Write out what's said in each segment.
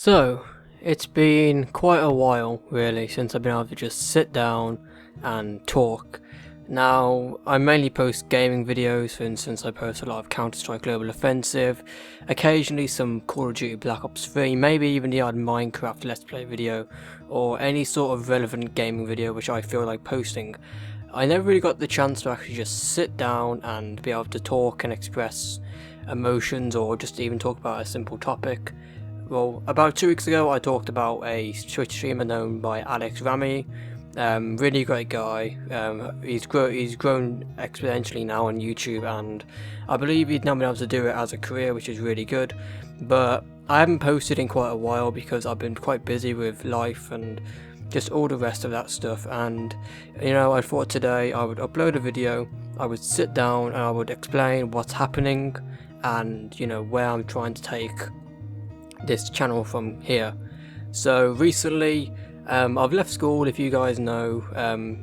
So, it's been quite a while, really, since I've been able to just sit down and talk. Now, I mainly post gaming videos. For instance, I post a lot of Counter-Strike Global Offensive, occasionally some Call of Duty Black Ops 3, maybe even the odd Minecraft Let's Play video, or any sort of relevant gaming video which I feel like posting. I never really got the chance to actually just sit down and be able to talk and express emotions, or just even talk about a simple topic. Well, about 2 weeks ago I talked about a Twitch streamer known by Alex Rami. Really great guy. He's grown exponentially now on YouTube, and I believe he's now been able to do it as a career, which is really good. But I haven't posted in quite a while because I've been quite busy with life and just all the rest of that stuff. And I thought today I would upload a video, I would sit down and I would explain what's happening and where I'm trying to take this channel from here. So recently I've left school. If you guys know,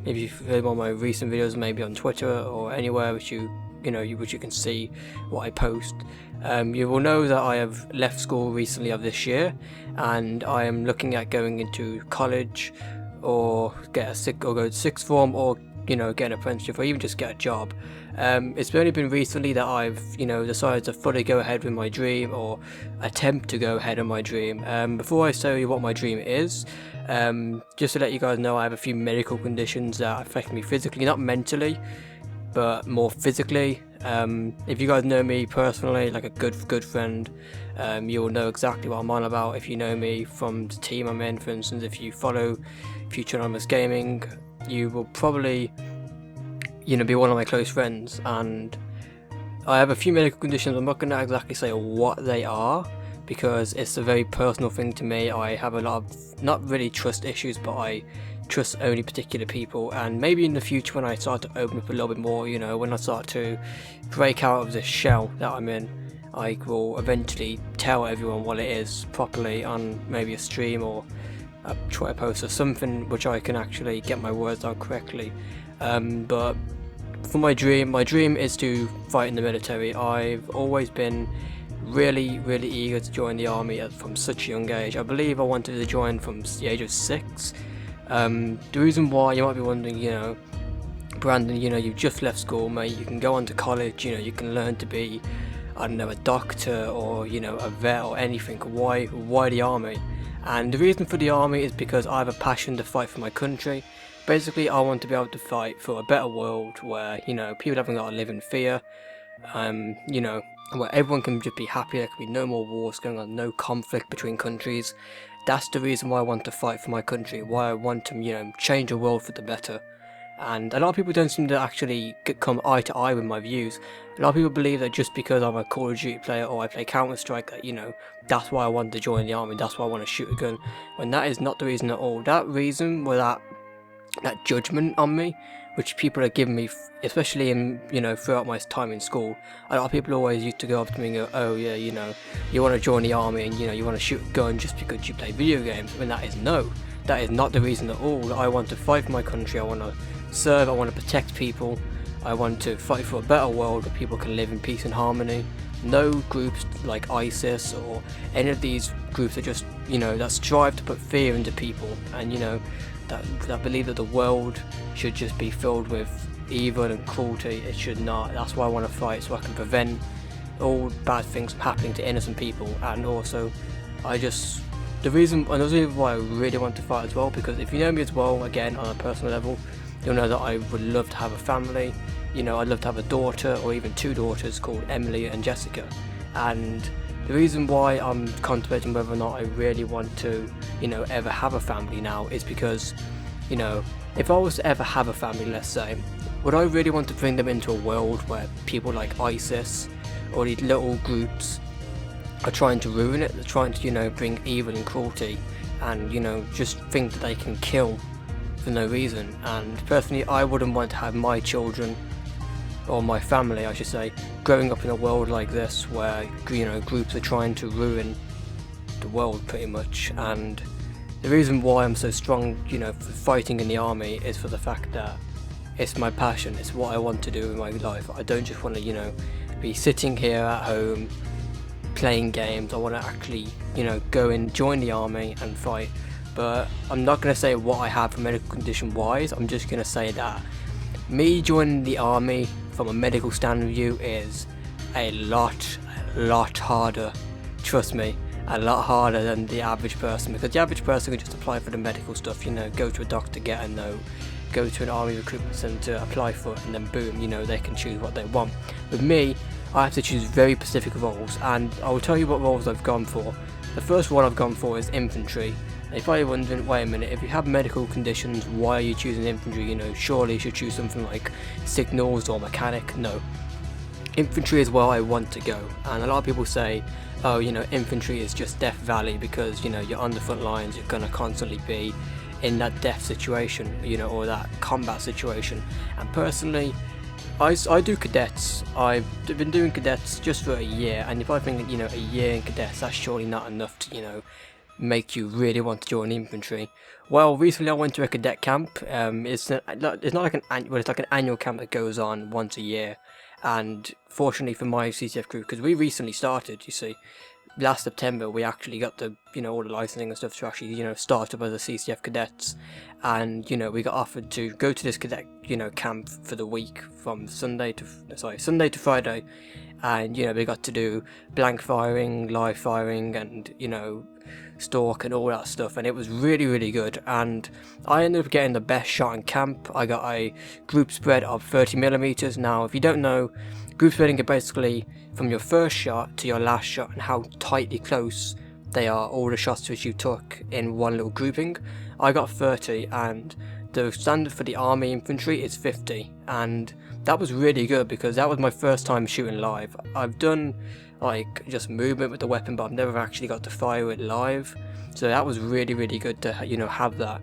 if you've heard one of my recent videos, maybe on Twitter or anywhere which you can see what I post, you will know that I have left school recently of this year, and I am looking at going into college or go to sixth form, or get an apprenticeship, or even just get a job. It's only been recently that I've decided to fully go ahead with my dream, or attempt to go ahead on my dream. Before I tell you what my dream is, just to let you guys know, I have a few medical conditions that affect me physically, not mentally, but more physically. If you guys know me personally, like a good friend, you will know exactly what I'm on about. If you know me from the team I'm in, for instance, if you follow Future Anonymous Gaming, you will probably be one of my close friends. And I have a few medical conditions. I'm not going to exactly say what they are because it's a very personal thing to me. I have a lot of, not really trust issues, but I trust only particular people, and maybe in the future when I start to open up a little bit more, when I start to break out of this shell that I'm in, I will eventually tell everyone what it is properly on maybe a stream or a Twitter post or something which I can actually get my words out correctly. But for my dream is to fight in the military. I've always been really eager to join the army from such a young age. I believe I wanted to join from the age of 6. The reason why, you might be wondering, Brandon, you've just left school, mate, you can go on to college, you can learn to be, I don't know, a doctor or, a vet or anything. Why the army? And the reason for the army is because I have a passion to fight for my country. Basically, I want to be able to fight for a better world where, people haven't got to live in fear, where everyone can just be happy. There can be no more wars going on, no conflict between countries. That's the reason why I want to fight for my country, why I want to, change the world for the better. And a lot of people don't seem to actually come eye to eye with my views. A lot of people believe that just because I'm a Call of Duty player or I play Counter-Strike, that, that's why I want to join the army, that's why I want to shoot a gun, when that is not the reason at all. That reason, or that judgment on me, which people are giving me, especially in, throughout my time in school, a lot of people always used to go up to me and go, oh yeah, you want to join the army and, you want to shoot a gun just because you play video games. I mean, that is not the reason at all. I want to fight for my country, I want to serve, I want to protect people, I want to fight for a better world where people can live in peace and harmony. No groups like ISIS or any of these groups that just, that strive to put fear into people, and, that believe that the world should just be filled with evil and cruelty. It should not. That's why I want to fight, so I can prevent all bad things from happening to innocent people. And also, the reason why I really want to fight as well, because if you know me as well, again, on a personal level, you'll know that I would love to have a family. I'd love to have a daughter, or even 2 daughters called Emily and Jessica. And the reason why I'm contemplating whether or not I really want to, ever have a family now is because, if I was to ever have a family, let's say, would I really want to bring them into a world where people like ISIS or these little groups are trying to ruin it? They're trying to, bring evil and cruelty and, just think that they can kill for no reason. And personally, I wouldn't want to have my children, or my family I should say, growing up in a world like this where, groups are trying to ruin the world pretty much. And the reason why I'm so strong, for fighting in the army is for the fact that it's my passion, it's what I want to do in my life. I don't just want to, be sitting here at home playing games. I want to actually, go and join the army and fight. But I'm not going to say what I have for medical condition wise. I'm just going to say that me joining the army from a medical standard of view is a lot harder. Trust me, a lot harder than the average person, because the average person can just apply for the medical stuff, go to a doctor, get a note, go to an army recruitment centre, apply for it, and then boom, they can choose what they want. With me, I have to choose very specific roles, and I will tell you what roles I've gone for. The first one I've gone for is infantry. If you're probably wondering, wait a minute, if you have medical conditions, why are you choosing infantry? Surely you should choose something like signals or mechanic. No. Infantry is where I want to go, and a lot of people say, oh, infantry is just Death Valley because, you're on the front lines, you're going to constantly be in that death situation, or that combat situation. And personally, I do cadets. I've been doing cadets just for a year, and if I think, a year in cadets, that's surely not enough to, make you really want to join infantry. Well, recently I went to a cadet camp. It's not like it's like an annual camp that goes on once a year. And fortunately for my CCF crew, because we recently started, you see, last September we actually got the, all the licensing and stuff to actually, start up as a CCF cadets. And, we got offered to go to this cadet, camp for the week from Sunday to Friday. And, we got to do blank firing, live firing, and, stalk and all that stuff, and it was really good. And I ended up getting the best shot in camp. I got a group spread of 30mm. Now, if you don't know, group spreading is basically from your first shot to your last shot and how tightly close they are, all the shots which you took in one little grouping. I got 30, and the standard for the army infantry is 50, and that was really good because that was my first time shooting live. I've done like just movement with the weapon, but I've never actually got to fire it live, so that was really good to have that.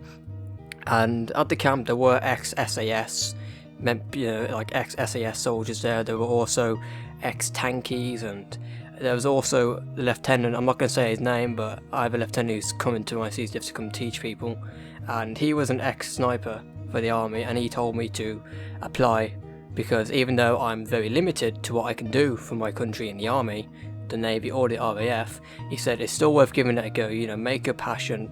And at the camp there were ex-SAS, like ex-SAS soldiers there. There were also ex-tankies, and there was also the lieutenant. I'm not going to say his name, but I have a lieutenant who's coming to my CCF to come teach people, and he was an ex-sniper for the army, and he told me to apply, because even though I'm very limited to what I can do for my country in the army, the Navy or the RAF, he said it's still worth giving it a go. Make a passion,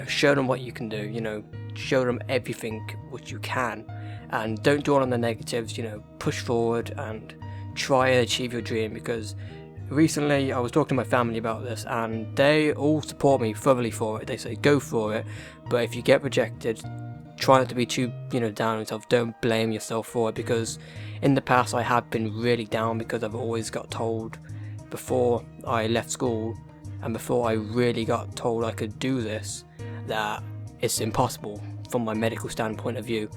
show them what you can do, show them everything which you can, and don't dwell on the negatives, push forward and try and achieve your dream. Because recently I was talking to my family about this, and they all support me thoroughly for it. They say go for it, but if you get rejected, try not to be too down on yourself. Don't blame yourself for it, because in the past I have been really down, because I've always got told before I left school and before I really got told I could do this that it's impossible from my medical standpoint of view.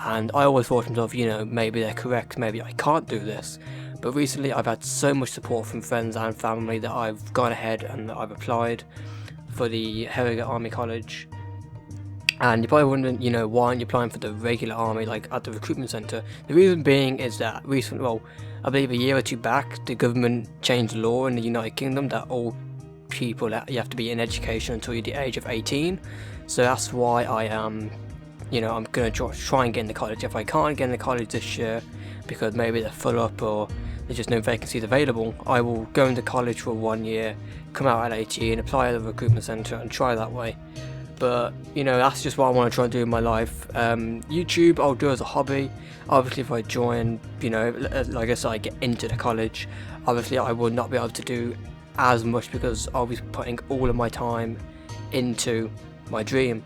And I always thought to myself, maybe they're correct, maybe I can't do this. But recently I've had so much support from friends and family that I've gone ahead and I've applied for the Harrogate Army College. And you're probably wondering, why aren't you applying for the regular army, like at the recruitment centre? The reason being is that I believe a year or two back, the government changed the law in the United Kingdom that all people, you have to be in education until you're the age of 18. So that's why I am, I'm going to try and get in the college. If I can't get in the college this year, because maybe they're full up or there's just no vacancies available, I will go into college for 1 year, come out at 18, apply at the recruitment centre and try that way. But that's just what I want to try and do in my life. YouTube I'll do as a hobby. Obviously if I join, like I said, I get into the college, obviously I will not be able to do as much, because I'll be putting all of my time into my dream,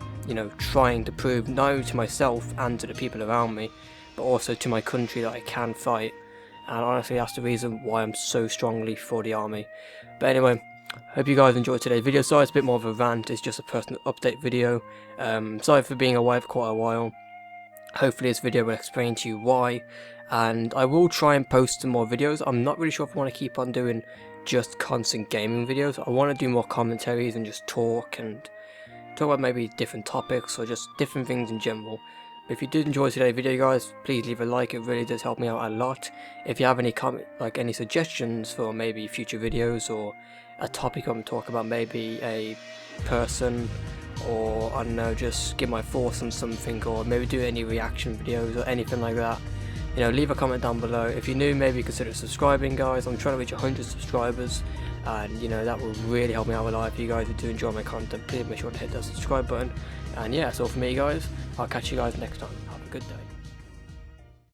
trying to prove not only to myself and to the people around me, but also to my country that I can fight. And honestly that's the reason why I'm so strongly for the army. But anyway, hope you guys enjoyed today's video. Sorry it's a bit more of a rant, it's just a personal update video. Sorry for being away for quite a while. Hopefully this video will explain to you why, and I will try and post some more videos. I'm not really sure if I want to keep on doing just constant gaming videos. I want to do more commentaries and just talk about maybe different topics or just different things in general. But if you did enjoy today's video guys, please leave a like, it really does help me out a lot. If you have any any suggestions for maybe future videos, or a topic I'm talking about, maybe a person, or I don't know, just give my thoughts on something, or maybe do any reaction videos or anything like that, leave a comment down below. If you're new, maybe consider subscribing guys. I'm trying to reach 100 subscribers, and you know that will really help me out a lot. If you guys do enjoy my content, please make sure to hit that subscribe button. And yeah, that's all for me, guys. I'll catch you guys next time. Have a good day.